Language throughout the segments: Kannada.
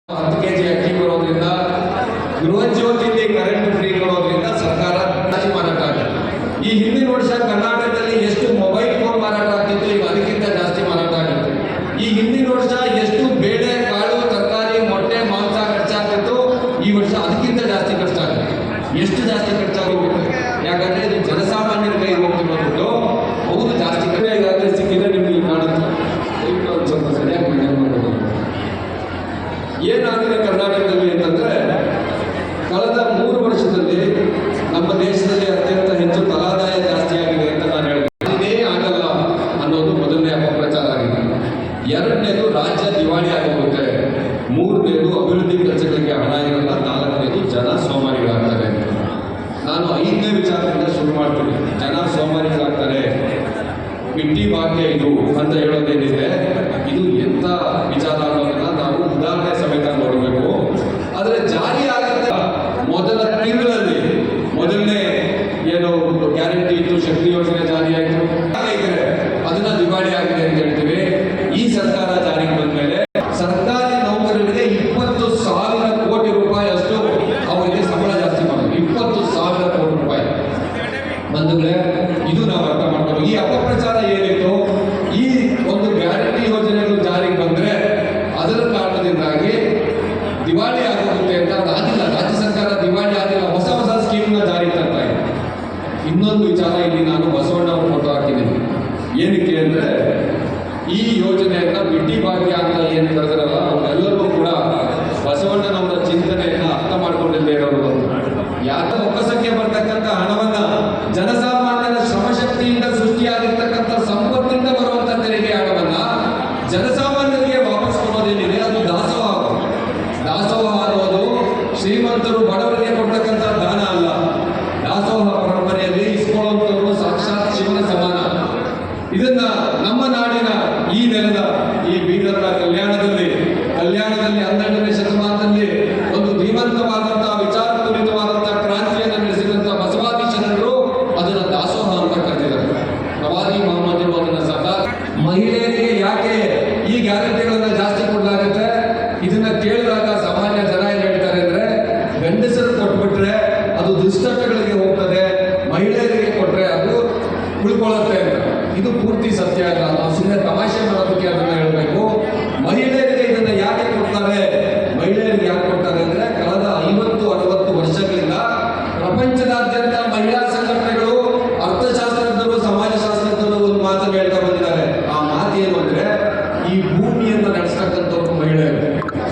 10 kg ಅಕ್ಕಿ ಬರೋದ್ರಿಂದ, ಗೃಹ ಜ್ಯೋತಿಯಲ್ಲಿ ಕರೆಂಟ್ ಫ್ರೀ ಕೊಡೋದ್ರಿಂದ ಸರ್ಕಾರ ಜಾಸ್ತಿ ಮಾರಾಟ ಆಗುತ್ತೆ. ಈ ಹಿಂದಿನ ವರ್ಷ ಕರ್ನಾಟಕದಲ್ಲಿ ಎಷ್ಟು ಮೊಬೈಲ್ ಫೋನ್ ಮಾರಾಟ ಆಗ್ತಿತ್ತು, ಈಗ ಅದಕ್ಕಿಂತ ಜಾಸ್ತಿ ಮಾರಾಟ ಆಗುತ್ತೆ. ಈ ಹಿಂದಿನ ವರ್ಷ ಎಷ್ಟು ಬೇಳೆ, ಕಾಳು, ತರಕಾರಿ, ಮೊಟ್ಟೆ, ಮಾಂಸ ಖರ್ಚಾಗ್ತಿತ್ತು, ಈ ವರ್ಷ ಅದಕ್ಕಿಂತ ಜಾಸ್ತಿ ಖರ್ಚಾಗುತ್ತೆ. ಎಷ್ಟು ಜಾಸ್ತಿ ಖರ್ಚಾಗೋಗುತ್ತೆ? ಯಾಕಂದ್ರೆ ಇದು ಜನಸಾಮಾನ್ಯರ ಕೈ ಹೋಗ್ತಿರೋದು. ಹೌದು, ಜಾಸ್ತಿ ಕಡಿಮೆ ಈಗಾಗಲೇ ಸಿಕ್ಕಿದ್ರೆ ನಿಮಗೆ ಕಾಣುತ್ತೆ. ಒಂದು ಸ್ವಲ್ಪ ಸರಿಯಾಗಿ ಮೇಂಟೈನ್ ಮಾಡೋದು. ಏನಾಗಿದೆ ಕರ್ನಾಟಕದಲ್ಲಿ ಅಂತಂದ್ರೆ, ಕಳೆದ 3 ವರ್ಷದಲ್ಲಿ ನಮ್ಮ ದೇಶದಲ್ಲಿ ಅತ್ಯಂತ ಹೆಚ್ಚು ತಲಾದಾಯ ಜಾಸ್ತಿ ಆಗಿದೆ ಅಂತ ನಾನು ಹೇಳ್ತೀನಿ. ಇದೇ ಆಗಲ್ಲ ಅನ್ನೋದು ಮೊದಲನೇ ಅಪಪ್ರಚಾರ ಆಗಿದೆ. ಎರಡನೇದು ರಾಜ್ಯ ದಿವಾಳಿ ಆಗೋಗುತ್ತೆ. ಮೂರನೇದು ಅಭಿವೃದ್ಧಿ ಕೆಲಸಗಳಿಗೆ ಹಣ ಇರಲ್ಲ. ನಾಲ್ಕನೇದು ಜನ ಸೋಮಾರಿಗಳಾಗ್ತಾರೆ. ನಾನು 5ನೇ ವಿಚಾರದಿಂದ ಶುರು ಮಾಡ್ತೀನಿ. ಜನ ಸೋಮಾರಿಗಳಾಗ್ತಾರೆ, ಬಿಟ್ಟಿ ಭಾಗ್ಯ ಇದು ಅಂತ ಹೇಳೋದೇನಿದೆ, ಇದು ಎಂಥ ವಿಚಾರ ಅನ್ನೋದನ್ನ ನಾವು ಉದಾಹರಣೆ ಸಮೇತ ನೋಡಬೇಕು. ಆದರೆ ಜಾರಿ ಆಗತ್ತ ಮೊದಲ ತಿಂಗಳಲ್ಲಿ ಮೊದಲನೇ ಏನು ಗ್ಯಾರಂಟಿ ಇತ್ತು, ಶಕ್ತಿ ಯೋಜನೆ ಜಾರಿ ಆಯಿತು, ಅದನ್ನ ದಿವಾಳಿ ಆಗಿದೆ ಅಂತ ಹೇಳ್ತೀವಿ. ಈ ಸರ್ಕಾರ ಜಾರಿಗೆ ಬಂದ ಮೇಲೆ ಸರ್ಕಾರಿ ನೌಕರರಿಗೆ 20,000 ಕೋಟಿ ರೂಪಾಯಿ ಅಷ್ಟು ಅವರಿಗೆ ಸಂಬಳ ಜಾಸ್ತಿ ಮಾಡೋದು. 20,000 ಕೋಟಿ ರೂಪಾಯಿ ಬಂದ್ರೆ ಇದು ನಾವು ಅರ್ಥ ಮಾಡ್ಕೊಂಡು, ಈ ಅಪಪ್ರಚಾರ ಏನಿತ್ತು, ಈ ಒಂದು ಗ್ಯಾರಂಟಿ ಯೋಜನೆಗಳು ಜಾರಿಗೆ ಬಂದ್ರೆ ಅದರ ಕಾರಣದಿಂದಾಗಿ ದಿವಾಳಿ ಆಗುತ್ತೆ ಅಂತ ಆಗಿಲ್ಲ. ರಾಜ್ಯ ಸರ್ಕಾರ ದಿವಾಳಿ ಆಗಿಲ್ಲ, ಹೊಸ ಹೊಸ ಸ್ಕೀಮ್ನ ಜಾರಿ ತರ್ತಾ ಇದೆ. ಇನ್ನೊಂದು ವಿಚಾರ, ಇಲ್ಲಿ ನಾನು ಬಸವಣ್ಣ ಫೋಟೋ ಹಾಕಿದ್ದೀನಿ. ಏನಕ್ಕೆ ಅಂದ್ರೆ, ಈ ಯೋಜನೆಯನ್ನ ಬಿಟ್ಟಿ ಭಾಗ್ಯ ಅಂತ ಏನು ಕರೆದ್ರಲ್ಲ, ಅವರೆಲ್ಲರೂ ಕೂಡ ಬಸವಣ್ಣನವರ ಚಿಂತನೆಯನ್ನ ಅರ್ಥ ಮಾಡ್ಕೊಂಡಿಲ್ಲದೆ ಇರೋರು. ಯಾಕೆ ಒಕ್ಕಸಕ್ಕೆ ಬರ್ತಕ್ಕಂಥ ಹಣವನ್ನ ಜನಸಾಮಾನ್ಯರ ಶ್ರಮಶಕ್ತಿಯಿಂದ ಸೃಷ್ಟಿಯಾಗಿರ್ತಕ್ಕಂಥ ಸಂಪತ್ತಿನಿಂದ ಬರುವಂತ ತೆರಿಗೆ ಹಣವನ್ನ ಜನಸಾಮಾನ್ಯರಿಗೆ ವಾಪಸ್ ಕೊಡೋದೇನಿದೆ, ಅದು ದಾಸೋಹ. ದಾಸೋಹ ಅನ್ನೋದು ಶ್ರೀಮಂತರು ಬಡವರಿಗೆ ಕೊಡ್ತಕ್ಕಂಥ ದಾನ ಅಲ್ಲ. ದಾಸೋಹ ಪರಂಪರೆಯಲ್ಲಿ ಇಸ್ಕೊಳ್ಳುವಂಥವ್ರು ಸಾಕ್ಷಾತ್ ಶಿವನ ಸಮಾನ. ಇದನ್ನ ನಮ್ಮ ನಾಡಿನ ಈ ನೆಲದ ಈ ಬೀದರ್ನ ಕಲ್ಯಾಣದಲ್ಲಿ 12ನೇ ಶತಮಾನದಲ್ಲಿ ಒಂದು ಧೀಮಂತವಾದಂತಹ ವಿಚಾರಪೂರಿತವಾದಂತಹ ಕ್ರಾಂತಿಯನ್ನು ನಡೆಸಿದಂತಹ ಬಸವಾದಿ ಶರಣರು ಅದನ್ನ ದಾಸೋಹ ಅಂತ ಕರೆದಿದ್ದಾರೆ. ಪ್ರವಾದಿ ಮೊಹಮ್ಮದರು ಅದನ್ನ ಸದಾ ಮಹಿಳೆಯರಿಗೆ ಯಾಕೆ ಈ ಗ್ಯಾರಂಟಿಗಳನ್ನ ಜಾಸ್ತಿ ಕೊಡಲಾಗುತ್ತೆ, ಇದನ್ನ ಕೇಳಿದಾಗ ಸಾಮಾನ್ಯ ಜನ ಏನ್ ಹೇಳ್ತಾರೆ ಅಂದ್ರೆ, ಗಂಡಸರು ಕೊಟ್ಬಿಟ್ರೆ ಅದು ದುಷ್ಟಗಳಿಗೆ ಹೋಗ್ತದೆ, ಮಹಿಳೆಯರಿಗೆ ಕೊಟ್ರೆ ಅದು ಉಳ್ಕೊಳ್ಳುತ್ತೆ ಅಂತ. ಇದು ಪೂರ್ತಿ ಸತ್ಯ ಅಲ್ಲ. ನಾವು ಸುಮ್ಮನೆ ತಮಾಷೆ ಮಾಡೋದಕ್ಕೆ ಅದನ್ನ ಹೇಳಬೇಕು. ಮಹಿಳೆಯರಿಗೆ ಇದನ್ನ ಯಾಕೆ ಕೊಡ್ತಾರೆ, ಮಹಿಳೆಯರಿಗೆ ಯಾಕೆ ಕೊಡ್ತಾರೆ ಅಂದ್ರೆ, ಕಳೆದ 50-60 ವರ್ಷಗಳಿಂದ ಪ್ರಪಂಚದಾದ್ಯಂತ ಮಹಿಳಾ ಸಂಘಟನೆಗಳು, ಅರ್ಥಶಾಸ್ತ್ರಜ್ಞರು, ಸಮಾಜಶಾಸ್ತ್ರಜ್ಞರು ಒಂದು ಮಾತನ್ನು ಹೇಳ್ತಾ ಬಂದಿದ್ದಾರೆ. ಆ ಮಾತು ಏನು ಅಂದ್ರೆ, ಈ ಭೂಮಿಯನ್ನು ನಡೆಸ್ತಕ್ಕಂಥವ್ರು ಮಹಿಳೆಯರು.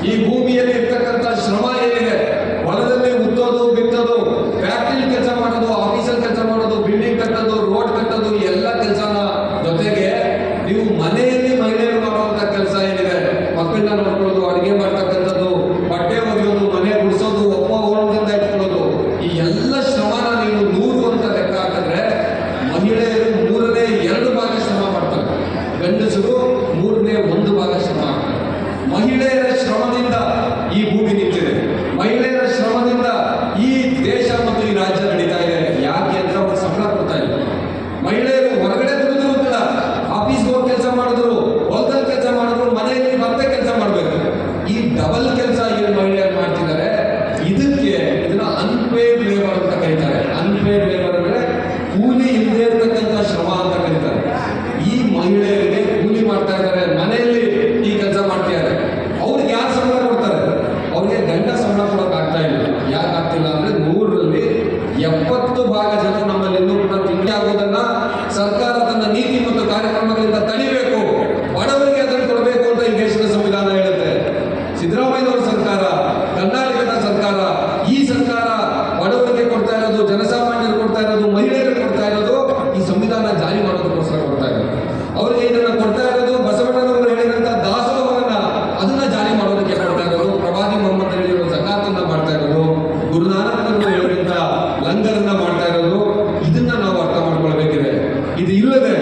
ಈ ಭೂಮಿಯಲ್ಲಿ ಇರ್ತಕ್ಕಂಥ ಶ್ರಮ ಏನಿದೆ, ಹೊಲದಲ್ಲಿ ಉತ್ತೋದು, ಬಿತ್ತೋದು, ಫ್ಯಾಕ್ಟ್ರಿ ಕೆಲಸ ಮಾಡೋದು, ಆಫೀಸಲ್ಲಿ ಕೆಲಸ ಮಾಡೋದು, ಬಿಲ್ಡಿಂಗ್ ಕಟ್ಟೋದು, ರೋಡ್ ಕಟ್ಟೋದು, ಎಲ್ಲ ಕೆಲಸನ ಜೊತೆಗೆ ನೀವು ಮನೆಯಲ್ಲಿ ಮಹಿಳೆಯರು ಮಾಡುವಂತ ಕೆಲಸ ಏನಿದೆ, ಮಕ್ಕಳನ್ನ ನೋಡ್ಕೊಳ್ಳೋದು, ಅಡುಗೆ ಮಾಡ್ತಕ್ಕಂಥದ್ದು, ಬಟ್ಟೆ ಒಗೆಯೋದು, ಮನೆ ಗುಡಿಸೋದು, ಒಬ್ಬ ಓಣದಿಂದ ಇಟ್ಕೊಳ್ಳೋದು, ಈ ಎಲ್ಲ ಶ್ರಮನ ನೀವು 100 ಅಂತ ಲೆಕ್ಕ ಹಾಕಿದ್ರೆ ಮಹಿಳೆಯರು 3ನೇ 2 ಭಾಗ ಶ್ರಮ ಮಾಡ್ತಾರೆ, ಗಂಡಸರು 3ನೇ 1 ಭಾಗ ಶ್ರಮ ಮಾಡ್ತಾರೆ. ಮಹಿಳೆಯರ ಶ್ರಮದಿಂದ ಈ ಭೂಮಿ ನಿಂತಿದೆ. ಮಹಿಳೆಯರ ಶ್ರಮದಿಂದ ಈ ದೇಶ ಮತ್ತು ಈ ರಾಜ್ಯ ನಡೀತಾ ಇದೆ. ಯಾಕೆ ಅಂತ ಅವ್ರು ಸಂಬಳ ಕೊಡ್ತಾ ಇಲ್ಲ. ಮಹಿಳೆಯರು ಹೊರಗಡೆ ದುಡಿದ್ರು ಕೂಡ, ಆಫೀಸ್ಗೆ ಹೋಗಿ ಕೆಲಸ ಮಾಡಿದ್ರು, ಹೊಲದಲ್ಲಿ ಕೆಲಸ ಮಾಡಿದ್ರು, ಮನೆಯಲ್ಲಿ ಮತ್ತೆ ಕೆಲಸ ಮಾಡಬೇಕು. ಈ ಡಬಲ್ ಕೆಲಸ ಏನು ಮಹಿಳೆಯರು ಮಾಡ್ತಿದ್ದಾರೆ, ಇದನ್ನ ಅನ್ಪೇಡ್ ಲೇಬರ್ ಅಂತ ಕರೀತಾರೆ. ಅನ್ಪೇಡ್ ಲೇಬರ್ ಅಂದ್ರೆ ಕೂಲಿ ಇಲ್ಲದೆ ಇರತಕ್ಕಂಥ ಶ್ರಮ ಅಂತ ಕರೀತಾರೆ. ಈ ಮಹಿಳೆಯರಿಗೆ ಕೂಲಿ ಮಾಡ್ತಾ ಇದ್ದಾರೆ, ಮನೆಯಲ್ಲಿ ಈ ಕೆಲಸ ಮಾಡ್ತಿದ್ದಾರೆ. ಅವ್ರಿಗೆ ಯಾರು ಸಂಬಳ ಕೊಡ್ತಾರೆ? ಅವ್ರಿಗೆ ಗಂಡ ಸಂಬಳ ಕೊಡೋಕೆ ಆಗ್ತಾ ಇಲ್ಲ. ಯಾಕೆ ಆಗ್ತಿಲ್ಲ ಅಂದ್ರೆ, 100ರಲ್ಲಿ 70 ಭಾಗ ಜನ ನಮ್ಮಲ್ಲಿ ಇನ್ನೂ ಕೂಡ ತಿಂಡಿ ಆಗೋದನ್ನ ಸರ್ಕಾರ ತನ್ನ ನೀತಿ ಮತ್ತು ಕಾರ್ಯಕ್ರಮಗಳಿಂದ ತಡಿಬೇಕು, ಬಡವರಿಗೆ ಅದನ್ನು ಕೊಡಬೇಕು ಅಂತ ಈ ದೇಶದ ಸಂವಿಧಾನ ಹೇಳುತ್ತೆ. ಸಿದ್ದರಾಮಯ್ಯನವರ ಸರ್ಕಾರ, ಕರ್ನಾಟಕದ ಸರ್ಕಾರ, ಈ ಸರ್ಕಾರ ಬಡವರಿಗೆ ಕೊಡ್ತಾ ಇರೋದು, ಜನಸಾಮಾನ್ಯರು ಕೊಡ್ತಾ ಇರೋದು, ಮಹಿಳೆಯರಿಗೆ ಕೊಡ್ತಾ ಇರೋದು, ಈ ಸಂವಿಧಾನ ಜಾರಿ ಮಾಡೋದಕ್ಕೋಸ್ಕರ ಕೊಡ್ತಾ ಇರೋದು. ಅವರಿಗೆ ಇದನ್ನ ಕೊಡ್ತಾ ಇರೋದು ಬಸವಣ್ಣನವರು ಹೇಳಿದಂತ ದಾಸೋಹವನ್ನ, ಅದನ್ನ ಜಾರಿ ಮಾಡೋದಕ್ಕೆ ಕೊಡ್ತಾ ಇರೋದು. ಪ್ರವಾದಿ ಮೊಹಮ್ಮದ್ ಹೇಳಿರೋ ಜಕಾತನ್ನ ಮಾಡ್ತಾ ಇರೋದು, ಗುರುನಾನಕರು ಹೇಳಿದಂತ ಲಂಗರನ್ನ ಮಾಡ್ತಾ ಇರೋದು. ಇದನ್ನ ನಾವು ಅರ್ಥ ಮಾಡ್ಕೊಳ್ಬೇಕಿದೆ. ಇದು ಇಲ್ಲದೆ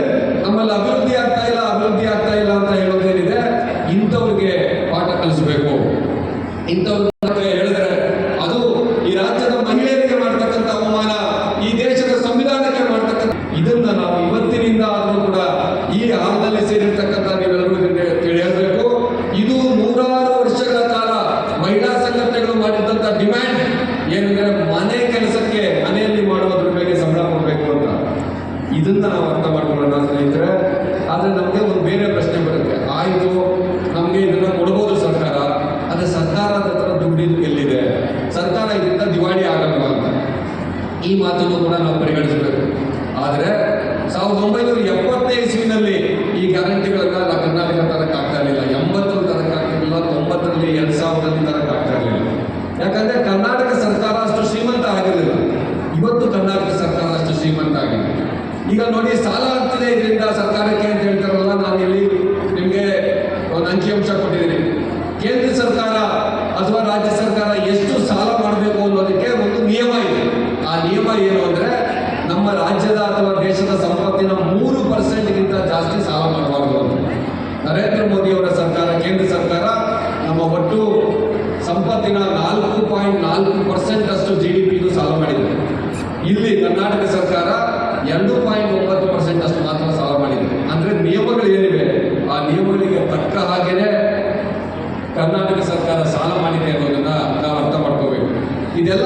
ನಮ್ಮಲ್ಲಿ ಅಭಿವೃದ್ಧಿ ಆಗ್ತಾ ಇಲ್ಲ ಅಂತ ಹೇಳೋದೇನಿದೆ, ಇಂಥವ್ರಿಗೆ ಪಾಠ ಕಲಿಸಬೇಕು. ಇಂಥವ್ರಿಗೆ ಹೇಳಿದ್ರೆ ಅದು ಈ ರಾಜ್ಯದ ಮಹಿಳೆಯರಿಗೆ ಮಾಡ್ತಕ್ಕಂಥ ಅವಮಾನ, ಈ ದೇಶದ ಸಂವಿಧಾನಕ್ಕೆ ಮಾಡ್ತಕ್ಕಂಥ. ಇದನ್ನ ನಾವು ಇವತ್ತಿನಿಂದ ಆದರೂ ಕೂಡ ಈ ಹಾಲ್ನಲ್ಲಿ ಸೇರಿರ್ತಕ್ಕಂಥ ನೀವೆಲ್ಲರೂ ಹೇಳ್ಬೇಕು. ಇದು 100 ವರ್ಷಗಳ ಕಾಲ 1970ನೇ ಇಸ್ವಿನಲ್ಲಿ ಈ ಗ್ಯಾರಂಟಿಗಳನ್ನ ಕರ್ನಾಟಕ ತರಕ್ಕೆ ಆಗ್ತಾ ಇರಲಿಲ್ಲ, 80ರಲ್ಲಿ ತರಕ್ಕೆ ಆಗ್ತಿರ್ಲಿಲ್ಲ, 90ರಲ್ಲಿ 2000ರಲ್ಲಿ ತರಕ್ಕೆ ಆಗ್ತಾ ಇರಲಿಲ್ಲ. ಯಾಕಂದ್ರೆ ಕರ್ನಾಟಕ ಸರ್ಕಾರ ಅಷ್ಟು ಶ್ರೀಮಂತ ಆಗಿರಲಿಲ್ಲ. ಇವತ್ತು ಕರ್ನಾಟಕ ಸರ್ಕಾರ ಅಷ್ಟು ಶ್ರೀಮಂತ ಆಗಿದೆ. ಈಗ ನೋಡಿ, ಸಾಲ ಆಗ್ತಿದೆ ಇದರಿಂದ ಸರ್ಕಾರಕ್ಕೆ ಅಂತ ಹೇಳ್ತಾರಲ್ಲ, ನಾನು ಇಲ್ಲಿ ನಿಮಗೆ ಒಂದು ಅಂಕಿಅಂಶ ಕೊಟ್ಟಿದ್ದೀನಿ. ಕೇಂದ್ರ ಸರ್ಕಾರ ಅಥವಾ ರಾಜ್ಯ ಸರ್ಕಾರ ಎಷ್ಟು ಸಾಲ ಮಾಡಬೇಕು ಅನ್ನೋದಕ್ಕೆ ಒಂದು ನಿಯಮ ಇದೆ. ಆ ನಿಯಮ ಏನು ಅಂದ್ರೆ, ನಮ್ಮ ರಾಜ್ಯದ ಅಥವಾ ದೇಶದ ಸಂಪತ್ತಿನ 3%ಗಿಂತ ಜಾಸ್ತಿ ಸಾಲ ಮಾಡಬಾರ್ದು ಅಂತ. ನರೇಂದ್ರ ಮೋದಿ ಅವರ ಸರ್ಕಾರ, ಕೇಂದ್ರ ಸರ್ಕಾರ ನಮ್ಮ ಒಟ್ಟು ಸಂಪತ್ತಿನ 4.4% ಅಷ್ಟು GDP ಸಾಲ ಮಾಡಿದೆ. ಇಲ್ಲಿ ಕರ್ನಾಟಕ ಸರ್ಕಾರ 2.9% ಅಷ್ಟು ಮಾತ್ರ ಸಾಲ ಮಾಡಿದೆ. ಅಂದ್ರೆ ನಿಯಮಗಳು ಏನಿವೆ ಆ ನಿಯಮಗಳಿಗೆ ತಕ್ಕ ಹಾಗೇನೆ ಕರ್ನಾಟಕ ಸರ್ಕಾರ ಸಾಲ ಮಾಡಿದೆ ಅನ್ನೋದನ್ನ ನಾವು ಅರ್ಥ ಮಾಡ್ಕೋಬೇಕು. ಇದೆಲ್ಲ